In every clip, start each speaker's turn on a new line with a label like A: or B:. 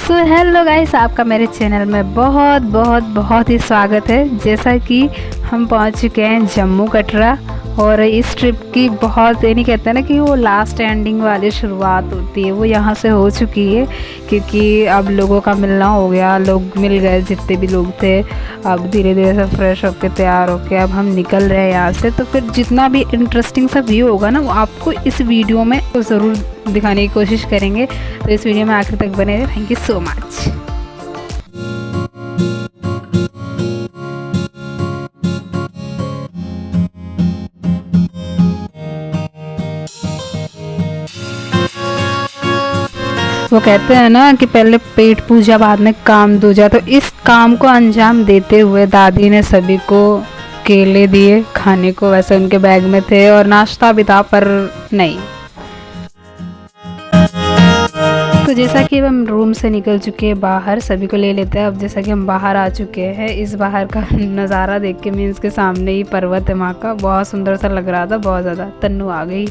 A: So hello guys, आपका मेरे channel में बहुत बहुत बहुत ही स्वागत है। जैसा कि हम पहुंच चुके हैं जम्मू कटरा, और इस ट्रिप की बहुत ये नहीं कहते हैं ना कि वो लास्ट एंडिंग वाली शुरुआत होती है, वो यहाँ से हो चुकी है। क्योंकि अब लोगों का मिलना हो गया, लोग मिल गए जितने भी लोग थे। अब धीरे धीरे से फ्रेश होकर तैयार होकर अब हम निकल रहे हैं यहाँ से। तो फिर जितना भी इंटरेस्टिंग सा व्यू होगा ना, वो आपको इस वीडियो में ज़रूर दिखाने की कोशिश करेंगे। तो इस वीडियो में आखिर तक बने रहे। Thank you so much. वो कहते हैं ना कि पहले पेट पूजा बाद में काम दूजा। तो इस काम को अंजाम देते हुए दादी ने सभी को केले दिए खाने को। वैसे उनके बैग में थे और नाश्ता भी था, पर नहीं। तो जैसा कि अब हम रूम से निकल चुके हैं बाहर, सभी को ले लेते हैं। अब जैसा कि हम बाहर आ चुके हैं, इस बाहर का नज़ारा देख के मीन्स के सामने ही पर्वत है वहाँ का, बहुत सुंदर सा लग रहा था, बहुत ज़्यादा। तन्नू आ गई।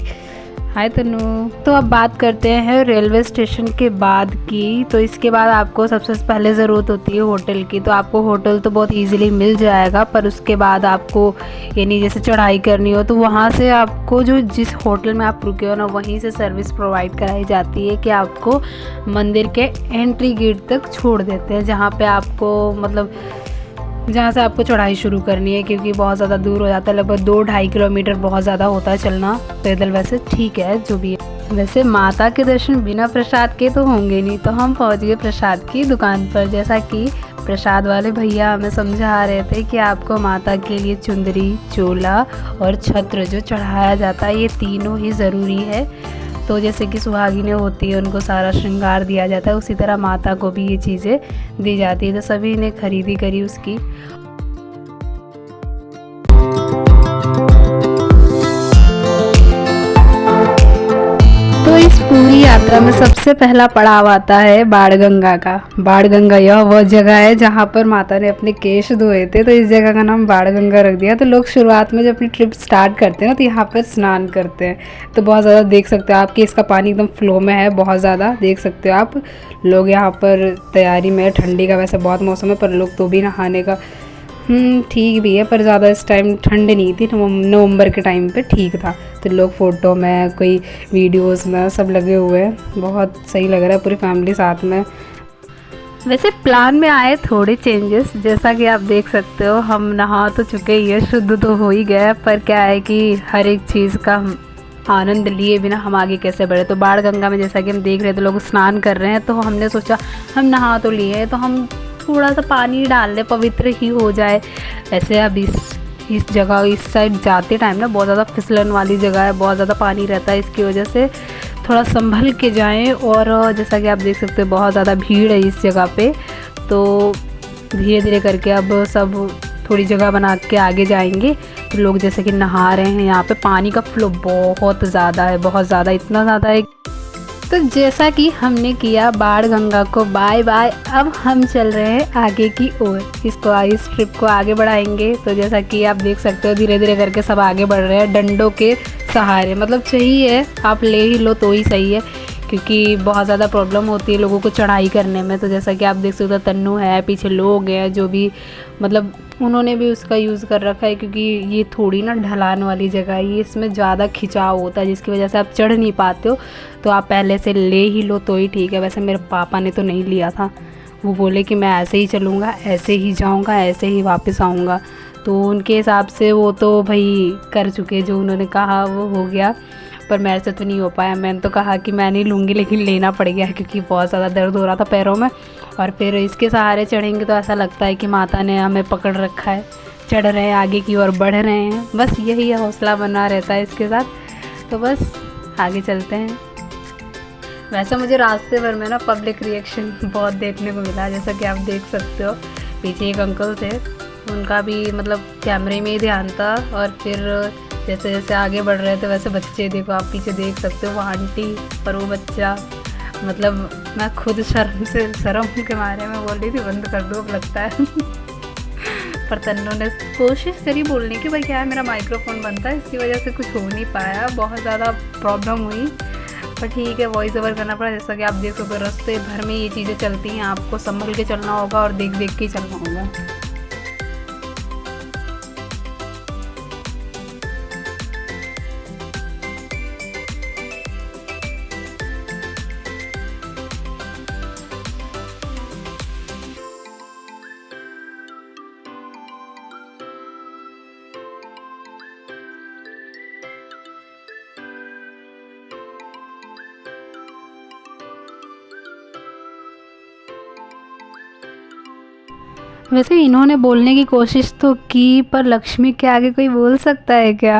A: हाय तन्नू। तो अब बात करते हैं रेलवे स्टेशन के बाद की। तो इसके बाद आपको सबसे पहले ज़रूरत होती है होटल की। तो आपको होटल तो बहुत इजीली मिल जाएगा, पर उसके बाद आपको यानी जैसे चढ़ाई करनी हो तो वहाँ से आपको जो जिस होटल में आप रुके हो ना, वहीं से सर्विस प्रोवाइड कराई जाती है कि आपको मंदिर के एंट्री गेट तक छोड़ देते हैं, जहाँ पे आपको मतलब जहाँ से आपको चढ़ाई शुरू करनी है। क्योंकि बहुत ज़्यादा दूर हो जाता है, लगभग 2-2.5 किलोमीटर बहुत ज़्यादा होता है चलना पैदल। वैसे ठीक है जो भी है। वैसे माता के दर्शन बिना प्रसाद के तो होंगे नहीं, तो हम पहुँच गए प्रसाद की दुकान पर। जैसा कि प्रसाद वाले भैया हमें समझा रहे थे कि आपको माता के लिए चुंदरी, चोला और छत्र जो चढ़ाया जाता है, ये तीनों ही ज़रूरी है। तो जैसे कि सुहागिनें होती है, उनको सारा श्रृंगार दिया जाता है, उसी तरह माता को भी ये चीज़ें दी जाती है। तो सभी ने खरीदी करी उसकी। तो इस पूरी यात्रा में सबसे पहला पड़ाव आता है बाणगंगा का। बाणगंगा यह वह जगह है जहाँ पर माता ने अपने केश धोए थे, तो इस जगह का नाम बाणगंगा रख दिया। तो लोग शुरुआत में जब अपनी ट्रिप स्टार्ट करते हैं ना, तो यहाँ पर स्नान करते हैं। तो बहुत ज़्यादा देख सकते हो आप कि इसका पानी एकदम फ्लो में है, बहुत ज़्यादा देख सकते हो आप। लोग यहाँ पर तैयारी में, ठंडी का वैसे बहुत मौसम है, पर लोग तो भी नहाने का ठीक भी है, पर ज़्यादा इस टाइम ठंड नहीं थी। नवंबर के टाइम पे ठीक था। तो लोग फ़ोटो में, कोई वीडियोस में सब लगे हुए हैं, बहुत सही लग रहा है, पूरी फैमिली साथ में। वैसे प्लान में आए थोड़े चेंजेस, जैसा कि आप देख सकते हो। हम नहा तो चुके ही है, शुद्ध तो हो ही गया, पर क्या है कि हर एक चीज़ का आनंद लिए बिना हम आगे कैसे बढ़े। तो बाणगंगा में जैसा कि हम देख रहे थे लोग स्नान कर रहे हैं, तो हमने सोचा हम नहा तो लिए हैं, तो हम थोड़ा सा पानी डाल लें, पवित्र ही हो जाए। ऐसे अब इस जगह, इस साइड जाते टाइम ना बहुत ज़्यादा फिसलन वाली जगह है, बहुत ज़्यादा पानी रहता है, इसकी वजह से थोड़ा संभल के जाएं। और जैसा कि आप देख सकते हो बहुत ज़्यादा भीड़ है इस जगह पे। तो धीरे धीरे करके अब सब थोड़ी जगह बना के आगे जाएंगे। तो लोग जैसे कि नहा रहे हैं, यहाँ पे पानी का फ्लो बहुत ज़्यादा है, बहुत ज़्यादा, इतना ज़्यादा है। तो जैसा कि हमने किया बाणगंगा को बाय बाय, अब हम चल रहे हैं आगे की ओर। इस ट्रिप को आगे बढ़ाएंगे। तो जैसा कि आप देख सकते हो धीरे धीरे करके सब आगे बढ़ रहे हैं डंडों के सहारे। मतलब चाहिए आप ले ही लो तो ही सही है, क्योंकि बहुत ज़्यादा प्रॉब्लम होती है लोगों को चढ़ाई करने में। तो जैसा कि आप देख सकते हो तन्नू है, पीछे लोग हैं जो भी मतलब उन्होंने भी उसका यूज़ कर रखा है, क्योंकि ये थोड़ी ना ढलान वाली जगह है, ये इसमें ज़्यादा खिंचाव होता है, जिसकी वजह से आप चढ़ नहीं पाते हो। तो आप पहले से ले ही लो तो ही ठीक है। वैसे मेरे पापा ने तो नहीं लिया था, वो बोले कि मैं ऐसे ही चलूँगा, ऐसे ही जाऊँगा, ऐसे ही वापस आऊँगा। तो उनके हिसाब से वो तो भाई कर चुके, जो उन्होंने कहा वो हो गया, पर मेरे से तो नहीं हो पाया। मैंने तो कहा कि मैं नहीं लूँगी, लेकिन लेना पड़ गया क्योंकि बहुत ज़्यादा दर्द हो रहा था पैरों में। और फिर इसके सहारे चढ़ेंगे तो ऐसा लगता है कि माता ने हमें पकड़ रखा है, चढ़ रहे हैं, आगे की ओर बढ़ रहे हैं। बस यही हौसला बना रहता है इसके साथ। तो बस आगे चलते हैं। वैसे मुझे रास्ते भर में ना पब्लिक रिएक्शन बहुत देखने को मिला, जैसा कि आप देख सकते हो। पीछे एक अंकल थे, उनका भी मतलब कैमरे में ही ध्यान था। और फिर जैसे जैसे आगे बढ़ रहे थे, वैसे बच्चे देखो आप पीछे देख सकते हो, वो आंटी और वो बच्चा। मतलब मैं खुद शर्म के मारे में बोल रही थी बंद कर दो अब लगता है। पर तन्नू ने कोशिश करी बोलने की, भाई क्या है मेरा माइक्रोफोन बनता है, इसकी वजह से कुछ हो नहीं पाया, बहुत ज़्यादा प्रॉब्लम हुई। पर ठीक है, वॉइस ओवर करना पड़ा। जैसा कि आप देख सकते हो रास्ते भर में ये चीज़ें चलती हैं, आपको संभल के चलना होगा और देख देख के चलना होगा। वैसे इन्होंने बोलने की कोशिश तो की, पर लक्ष्मी के आगे कोई बोल सकता है क्या?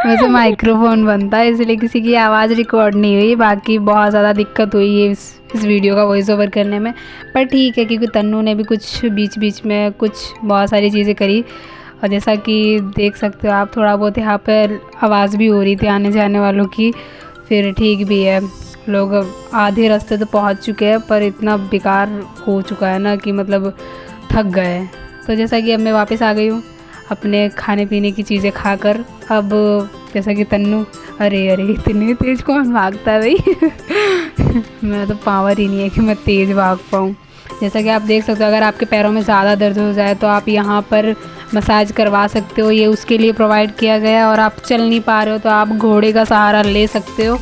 A: वैसे माइक्रोफोन बनता है इसलिए किसी की आवाज़ रिकॉर्ड नहीं हुई। बाकी बहुत ज़्यादा दिक्कत हुई है इस वीडियो का वॉइस ओवर करने में, पर ठीक है क्योंकि तन्नू ने भी कुछ बीच बीच में कुछ बहुत सारी चीज़ें करी। और जैसा कि देख सकते हो आप, थोड़ा बहुत यहाँ पर आवाज़ भी हो रही थी आने जाने वालों की। फिर ठीक भी है, लोग आधे रास्ते तो पहुँच चुके हैं, पर इतना बेकार हो चुका है ना कि मतलब थक गए। तो जैसा कि अब मैं वापस आ गई हूँ अपने खाने पीने की चीज़ें खाकर। अब जैसा कि तन्नू, अरे अरे इतने तेज़ कौन भागता है भाई। मैं तो पावर ही नहीं है कि मैं तेज़ भाग पाऊँ। जैसा कि आप देख सकते हो, अगर आपके पैरों में ज़्यादा दर्द हो जाए तो आप यहाँ पर मसाज करवा सकते हो, ये उसके लिए प्रोवाइड किया गया है। और आप चल नहीं पा रहे हो तो आप घोड़े का सहारा ले सकते हो,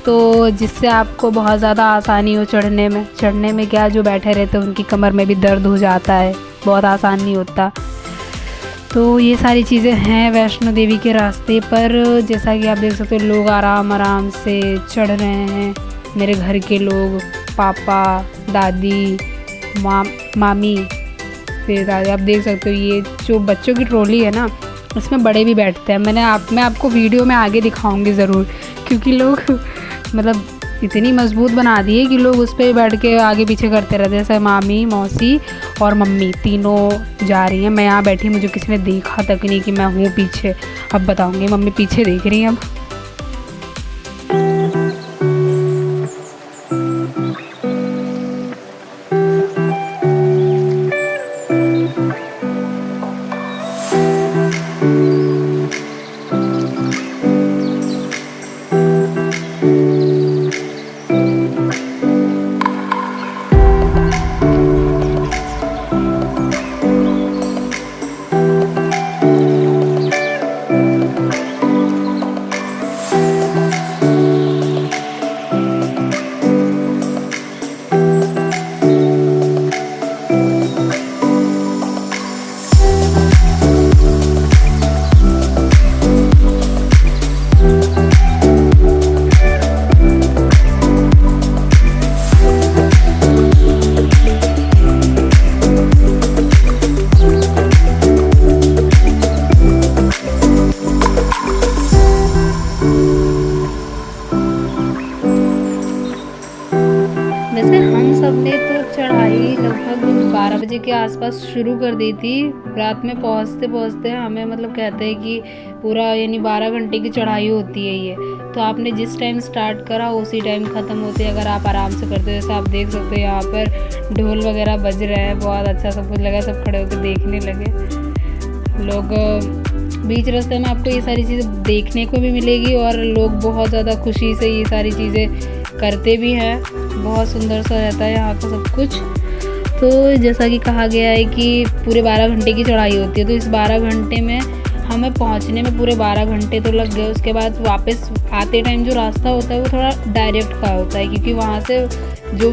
A: तो जिससे आपको बहुत ज़्यादा आसानी हो चढ़ने में क्या, जो बैठे रहते हैं उनकी कमर में भी दर्द हो जाता है, बहुत आसान नहीं होता। तो ये सारी चीज़ें हैं वैष्णो देवी के रास्ते पर। जैसा कि आप देख सकते हो लोग आराम आराम से चढ़ रहे हैं। मेरे घर के लोग, पापा, दादी, मामी, फिर दादी। आप देख सकते हो ये जो बच्चों की ट्रॉली है ना, उसमें बड़े भी बैठते हैं। मैं आपको वीडियो में आगे दिखाऊंगी ज़रूर, क्योंकि लोग मतलब इतनी मजबूत बना दी है कि लोग उस पर बैठ के आगे पीछे करते रहते हैं। जैसे मामी, मौसी और मम्मी तीनों जा रही हैं, मैं यहाँ बैठी, मुझे किसी ने देखा तक नहीं कि मैं हूँ पीछे। अब बताऊँगी, मम्मी पीछे देख रही हैं अब। वैसे हम सब ने तो चढ़ाई लगभग 12 बजे के आसपास शुरू कर दी थी। रात में पहुंचते पहुंचते हमें मतलब कहते हैं कि पूरा यानी 12 घंटे की चढ़ाई होती है ये। तो आपने जिस टाइम स्टार्ट करा उसी टाइम ख़त्म होती है, अगर आप आराम से करते हो। जैसे आप देख सकते हो यहाँ पर ढोल वगैरह बज रहे हैं, बहुत अच्छा सब कुछ लगा, सब खड़े होकर देखने लगे लोग। बीच रास्ते में आपको ये सारी चीज़ें देखने को भी मिलेगी और लोग बहुत ज़्यादा खुशी से ये सारी चीज़ें करते भी हैं। बहुत सुंदर सा रहता है यहाँ का सब कुछ। तो जैसा कि कहा गया है कि पूरे 12 घंटे की चढ़ाई होती है, तो इस 12 घंटे में हमें पहुँचने में पूरे 12 घंटे तो लग गए। उसके बाद वापस आते टाइम जो रास्ता होता है वो थोड़ा डायरेक्ट का होता है, क्योंकि वहाँ से जो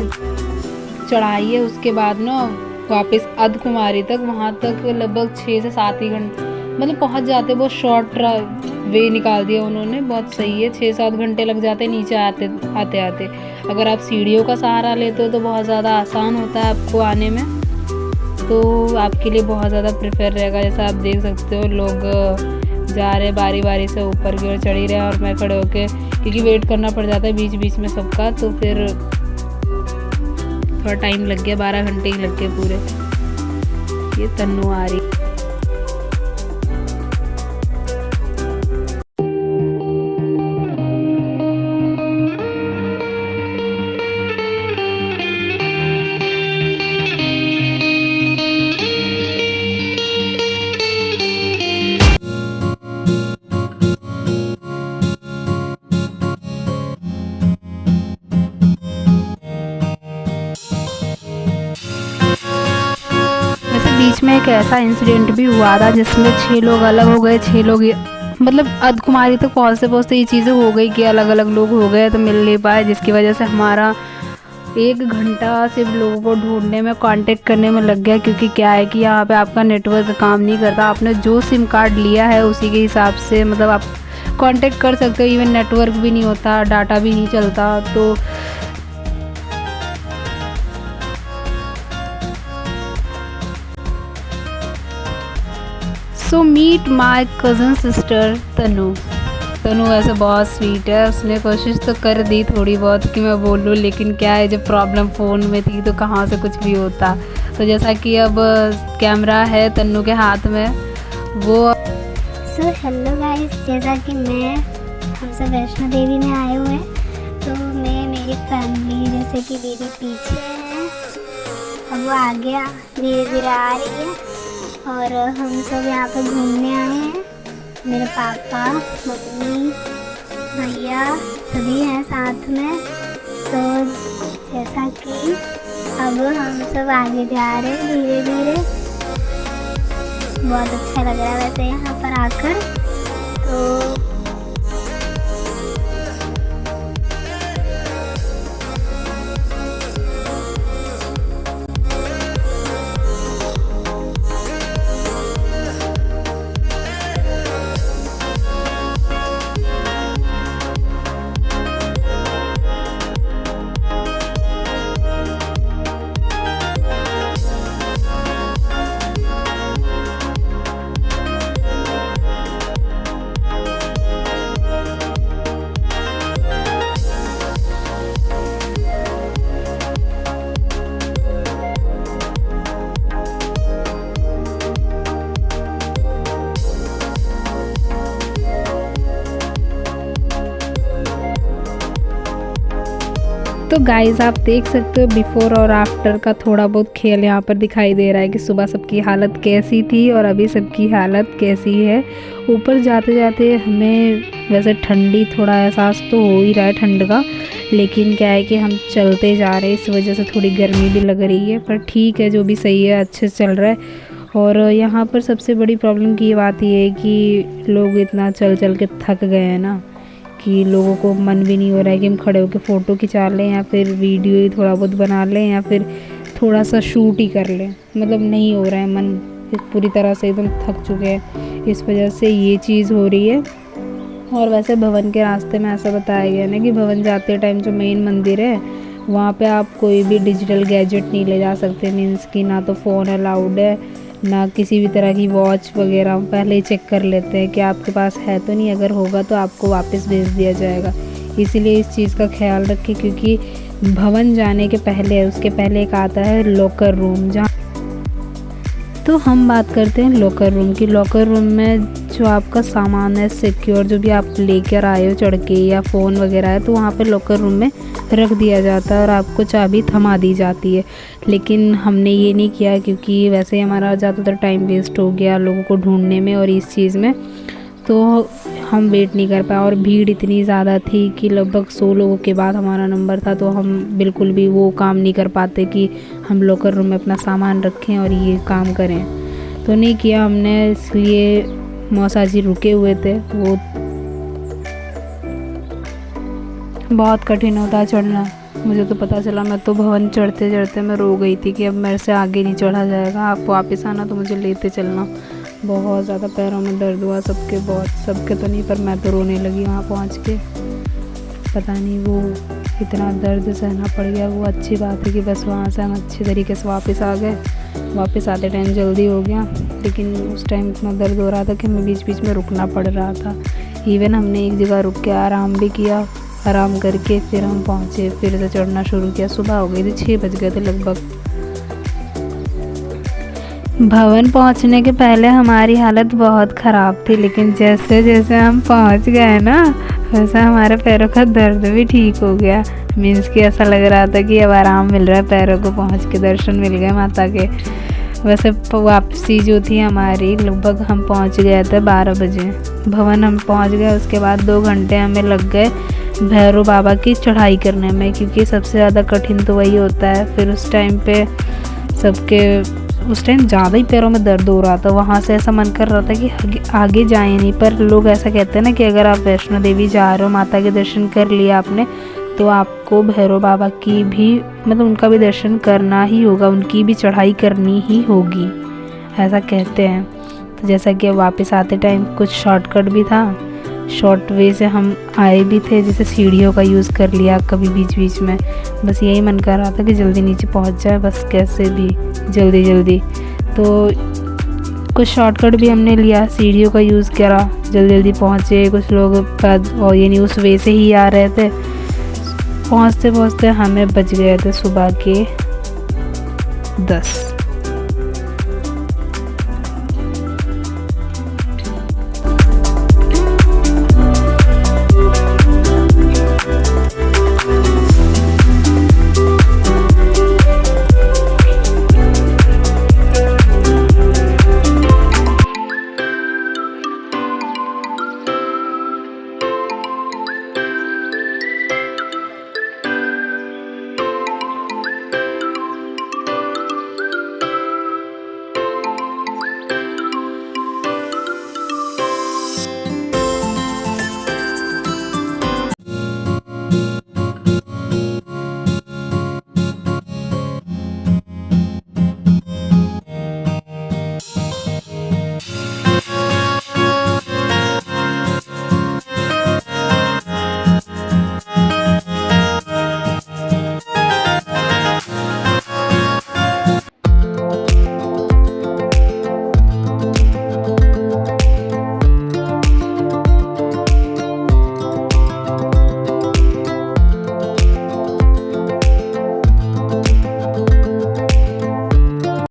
A: चढ़ाई है उसके बाद ना वापस अर्धकुमारी तक, वहाँ तक लगभग 6 से 7 ही घंटे मतलब पहुँच जाते। बहुत शॉर्ट वे निकाल दिया उन्होंने, बहुत सही है। 6-7 घंटे लग जाते नीचे आते आते। अगर आप सीढ़ियों का सहारा लेते हो तो बहुत ज़्यादा आसान होता है आपको आने में, तो आपके लिए बहुत ज़्यादा प्रेफर रहेगा। जैसा आप देख सकते हो लोग जा रहे बारी बारी से ऊपर की ओर चढ़ ही रहे हैं, और मैं खड़े होके क्योंकि वेट करना पड़ जाता है बीच बीच में सबका, तो फिर थोड़ा टाइम लग गया, 12 घंटे ही लग गए पूरे। ये तन्नू आ रही। बीच में एक ऐसा इंसिडेंट भी हुआ था जिसमें 6 लोग अलग हो गए, 6 लोग मतलब अर्धकुमारी तक पहुँचते पहुँचते ये चीज़ें हो गई कि अलग अलग लोग हो गए तो मिल नहीं पाए, जिसकी वजह से हमारा 1 घंटा सिर्फ लोगों को ढूंढने में, कांटेक्ट करने में लग गया। क्योंकि क्या है कि यहाँ पे आपका नेटवर्क काम नहीं करता, आपने जो सिम कार्ड लिया है उसी के हिसाब से मतलब आप कांटेक्ट कर सकते हो। इवन नेटवर्क भी नहीं होता, डाटा भी नहीं चलता। तो so meet my cousin sister Tanu. Tanu वैसे बहुत स्वीट है, उसने कोशिश तो कर दी थोड़ी बहुत कि मैं बोलूँ, लेकिन क्या है जब प्रॉब्लम फ़ोन में थी तो कहाँ से कुछ भी होता। तो जैसा कि अब कैमरा है तन्नू के हाथ में, वो
B: सो हेलो गाइस, जैसा कि हम सब वैष्णो देवी में आए हुए हैं, तो मेरी फैमिली जैसे कि दीदी पीछे है, अब वो आगे धीरे धीरे आ रही है और हम सब यहाँ पे घूमने आए हैं। मेरे पापा, मम्मी, भैया सभी हैं साथ में। तो जैसा कि अब हम सब आगे जा रहे हैं धीरे धीरे। बहुत अच्छा लग रहा है वैसे यहाँ पर आकर। तो
A: तो गाइस आप देख सकते हो बिफ़ोर और आफ्टर का थोड़ा बहुत खेल यहाँ पर दिखाई दे रहा है कि सुबह सबकी हालत कैसी थी और अभी सबकी हालत कैसी है। ऊपर जाते जाते हमें वैसे ठंडी थोड़ा एहसास तो हो ही रहा है ठंड का, लेकिन क्या है कि हम चलते जा रहे हैं, इस वजह से थोड़ी गर्मी भी लग रही है, पर ठीक है जो भी सही है, अच्छे से चल रहा है। और यहाँ पर सबसे बड़ी प्रॉब्लम की बात ये है कि लोग इतना चल चल के थक गए हैं ना कि लोगों को मन भी नहीं हो रहा है कि हम खड़े होकर फ़ोटो खिंचा लें या फिर वीडियो ही थोड़ा बहुत बना लें या फिर थोड़ा सा शूट ही कर लें। मतलब नहीं हो रहा है मन, पूरी तरह से एकदम थक चुके हैं, इस वजह से ये चीज़ हो रही है। और वैसे भवन के रास्ते में ऐसा बताया गया ना कि भवन जाते टाइम जो मेन मंदिर है वहाँ पे आप कोई भी डिजिटल गैजेट नहीं ले जा सकते, मीन्स कि ना तो फ़ोन अलाउड है ना किसी भी तरह की वॉच वगैरह। पहले ही चेक कर लेते हैं कि आपके पास है तो नहीं, अगर होगा तो आपको वापस भेज दिया जाएगा। इसीलिए इस चीज़ का ख्याल रखें, क्योंकि भवन जाने के पहले उसके पहले एक आता है लॉकर रूम, जहाँ तो हम बात करते हैं लॉकर रूम की। लॉकर रूम में जो आपका सामान है सिक्योर, जो भी आप लेकर आए हो चढ़ के या फ़ोन वगैरह है, तो वहाँ पे लॉकर रूम में रख दिया जाता है और आपको चाबी थमा दी जाती है। लेकिन हमने ये नहीं किया क्योंकि वैसे ही हमारा ज़्यादातर टाइम वेस्ट हो गया लोगों को ढूंढने में और इस चीज़ में, तो हम वेट नहीं कर पाए। और भीड़ इतनी ज़्यादा थी कि लगभग 100 लोगों के बाद हमारा नंबर था, तो हम बिल्कुल भी वो काम नहीं कर पाते कि हम लॉकर रूम में अपना सामान रखें और ये काम करें, तो नहीं किया हमने। इसलिए मौसा जी रुके हुए थे, वो बहुत कठिन होता है चढ़ना। मुझे तो पता चला, मैं तो भवन चढ़ते चढ़ते मैं रो गई थी कि अब मेरे से आगे नहीं चढ़ा जाएगा, आप वापस आना तो मुझे लेते चलना। बहुत ज़्यादा पैरों में दर्द हुआ सबके, बहुत सबके तो नहीं पर मैं तो रोने लगी वहाँ पहुँच के। पता नहीं वो इतना दर्द सहना पड़ गया। वो अच्छी बात है कि बस वहाँ से हम अच्छे तरीके से वापस आ गए। वापस आते टाइम जल्दी हो गया, लेकिन उस टाइम इतना दर्द हो रहा था कि हमें बीच बीच में रुकना पड़ रहा था। इवन हमने एक जगह रुक के आराम भी किया, आराम करके फिर हम पहुँचे, फिर से चढ़ना शुरू किया। सुबह हो गई थी, 6 बज गए थे लगभग। भवन पहुंचने के पहले हमारी हालत बहुत ख़राब थी, लेकिन जैसे जैसे हम पहुंच गए ना वैसे हमारे पैरों का दर्द भी ठीक हो गया। मीन्स कि ऐसा लग रहा था कि अब आराम मिल रहा है, पैरों को पहुंच के दर्शन मिल गए माता के। वैसे वापसी जो थी हमारी, लगभग हम पहुंच गए थे 12 बजे भवन हम पहुंच गए। उसके बाद 2 घंटे हमें लग गए भैरव बाबा की चढ़ाई करने में, क्योंकि सबसे ज़्यादा कठिन तो वही होता है। फिर उस टाइम पे सबके उस टाइम ज़्यादा ही पैरों में दर्द हो रहा था। वहाँ से ऐसा मन कर रहा था कि आगे जाए नहीं, पर लोग ऐसा कहते हैं ना कि अगर आप वैष्णो देवी जा रहे हो, माता के दर्शन कर लिया आपने, तो आपको भैरव बाबा की भी मतलब उनका भी दर्शन करना ही होगा, उनकी भी चढ़ाई करनी ही होगी, ऐसा कहते हैं। तो जैसा कि वापस आते टाइम कुछ शॉर्टकट भी था, शॉर्ट वे से हम आए भी थे, जैसे सीढ़ियों का यूज़ कर लिया कभी बीच बीच में। बस यही मन कर रहा था कि जल्दी नीचे पहुंच जाए, बस कैसे भी जल्दी जल्दी। तो कुछ शॉर्टकट भी हमने लिया, सीढ़ियों का यूज़ करा, जल्दी जल्दी पहुँचे। कुछ लोग और ये नहीं उस वे से ही आ रहे थे। पहुँचते पहुँचते हमें बज गए थे सुबह के 10।